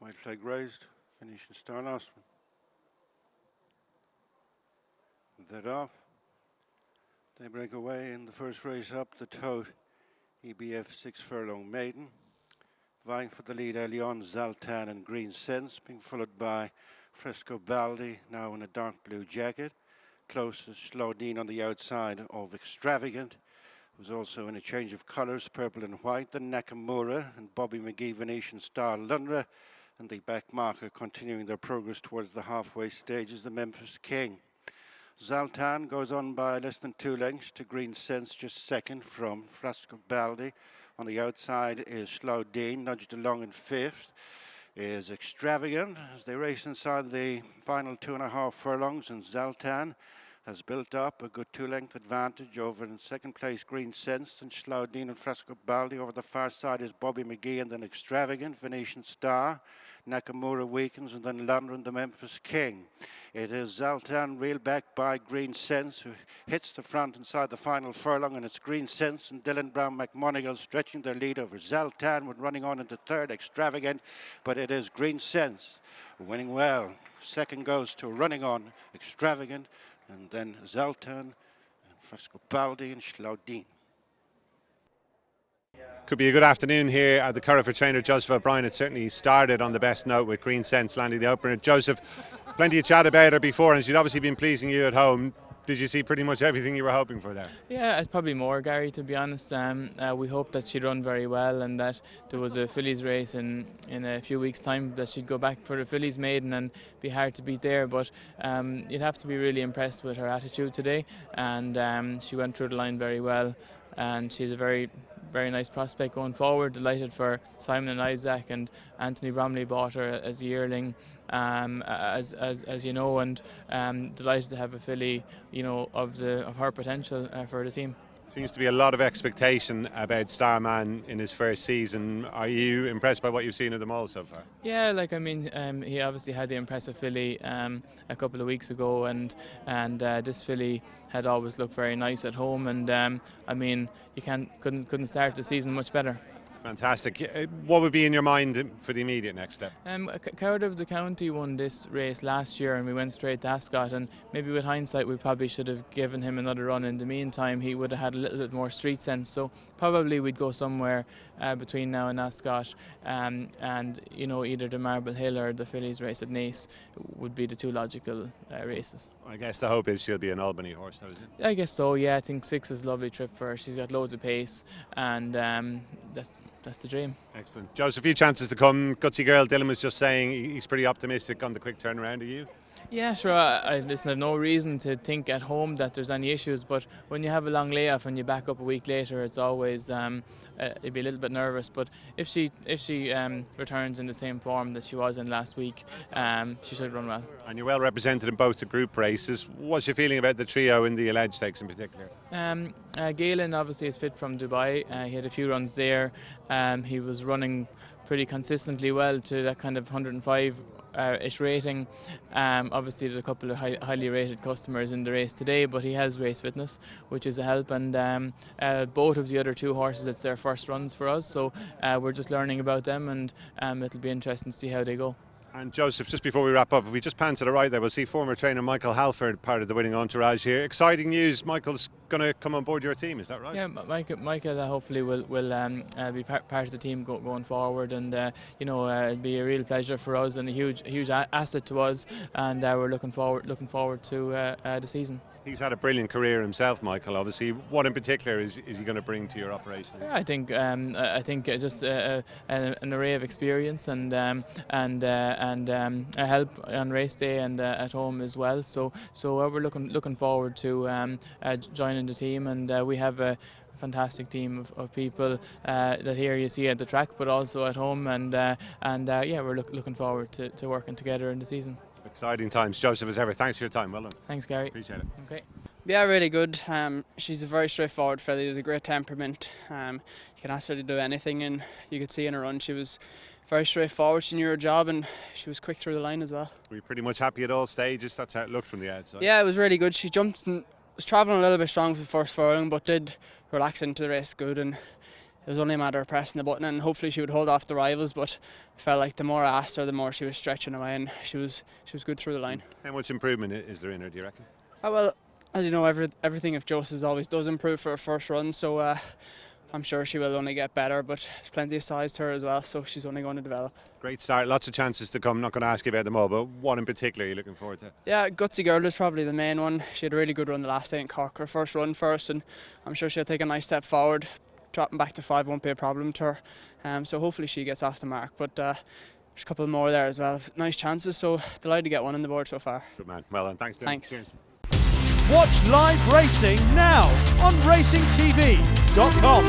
White flag raised, finishing star last one. That off. They break away in the first race up, the Tote EBF 6 furlong maiden. Vying for the lead early on, Zaltan and Green Sense, being followed by Fresco Baldi, now in a dark blue jacket. Closest, Slodine on the outside of Extravagant, who's also in a change of colours, purple and white. Then Nakamura and Bobby McGee, Venetian Star Lundra, and the back marker continuing their progress towards the halfway stage is the Memphis King. Zaltan goes on by less than 2 lengths to Green Sense, just second from Fresco Baldi. On the outside is Slodine, nudged along in 5th. Is Extravagant as they race inside the final 2.5 furlongs, and Zaltan has built up a good 2-length advantage over in second place Green Sense, and Slodine and Fresco Baldi. Over the far side is Bobby McGee and then Extravagant, Venetian Star. Nakamura weakens, and then Lundra and the Memphis King. It is Zaltan reeled back by Green Sense, who hits the front inside the final furlong, and it's Green Sense and Dylan Browne McMonagle stretching their lead over Zaltan with running on into third, Extravagant, but it is Green Sense winning well. Second goes to running on, Extravagant, and then Zaltan and Fresco Baldi and Slodine. Could be a good afternoon here at the Curragh for trainer Joseph O'Brien. It certainly started on the best note with Green Sense landing the opener. Joseph, plenty of chat about her before, and she'd obviously been pleasing you at home. Did you see pretty much everything you were hoping for there? Yeah, it's probably more, Gary, to be honest. We hoped that she'd run very well and that there was a fillies race in a few weeks' time, that she'd go back for the fillies maiden and be hard to beat there. But you'd have to be really impressed with her attitude today, and she went through the line very well, and she's a very nice prospect going forward. Delighted for Simon and Isaac, and Anthony Bromley bought her as a yearling, as you know, and delighted to have a filly, you know, of her potential for the team. Seems to be a lot of expectation about Starman in his first season. Are you impressed by what you've seen of them all so far? Yeah, he obviously had the impressive filly a couple of weeks ago, and this filly had always looked very nice at home, and you couldn't start the season much better. Fantastic. What would be in your mind for the immediate next step? Curragh of the County won this race last year, and we went straight to Ascot, and maybe with hindsight we probably should have given him another run. In the meantime, he would have had a little bit more street sense, so probably we'd go somewhere between now and Ascot, and you know, either the Marble Hill or the fillies race at Naas would be the two logical races. I guess the hope is she'll be an Albany horse, though, is it? I guess so, yeah. I think 6 is a lovely trip for her. She's got loads of pace, and that's the dream. Excellent. Joseph, a few chances to come. Gutsy girl, Dylan was just saying he's pretty optimistic on the quick turnaround. Are you? Yeah, sure. I have no reason to think at home that there's any issues, but when you have a long layoff and you back up a week later, it's always you'd be a little bit nervous. But if she returns in the same form that she was in last week, she should run well. And you're well represented in both the group races. What's your feeling about the trio in the alleged stakes in particular? Galen obviously is fit from Dubai. He had a few runs there. He was running pretty consistently well to that kind of 105 ish rating. Obviously there's a couple of highly rated customers in the race today, but he has race fitness, which is a help, and both of the other 2 horses, it's their first runs for us, so we're just learning about them, and it'll be interesting to see how they go. And Joseph, just before we wrap up, if we just pan to the right there, we'll see former trainer Michael Halford part of the winning entourage here. Exciting news, Michael's going to come on board your team, is that right? Yeah, Michael hopefully will be part of the team going forward, and it'll be a real pleasure for us and a huge asset to us, and we're looking forward to the season. He's had a brilliant career himself, Michael. Obviously, what in particular is he going to bring to your operation? Yeah, I think just an array of experience and a help on race day and at home as well. So we're looking forward to joining the team, and we have a fantastic team of people that here you see at the track, but also at home, and we're looking forward to working together in the season. Exciting times. Joseph, as ever, thanks for your time. Well done. Thanks, Gary. Appreciate it. Okay. Yeah, really good. She's a very straightforward filly with a great temperament. You can ask her to do anything, and you could see in her run she was very straightforward. She knew her job, and she was quick through the line as well. Were you pretty much happy at all stages? That's how it looked from the outside. Yeah, it was really good. She jumped and was travelling a little bit strong for the first furlong, but did relax into the race good, and it was only a matter of pressing the button, and hopefully she would hold off the rivals. But I felt like the more I asked her, the more she was stretching away, and she was good through the line. How much improvement is there in her, do you reckon? Well, as you know, everything of Joseph's always does improve for her first run, so I'm sure she will only get better, but there's plenty of size to her as well, so she's only going to develop. Great start, lots of chances to come. Not going to ask you about them all, but one in particular you're looking forward to? Yeah, Gutsy Girl is probably the main one. She had a really good run the last day in Cork, her first run first, and I'm sure she'll take a nice step forward. Dropping back to 5 won't be a problem to her, so hopefully she gets off the mark. But there's a couple more there as well. Nice chances, so delighted to get one on the board so far. Good man, well done. Thanks, Dylan. Thanks. Cheers. Watch live racing now on racingtv.com.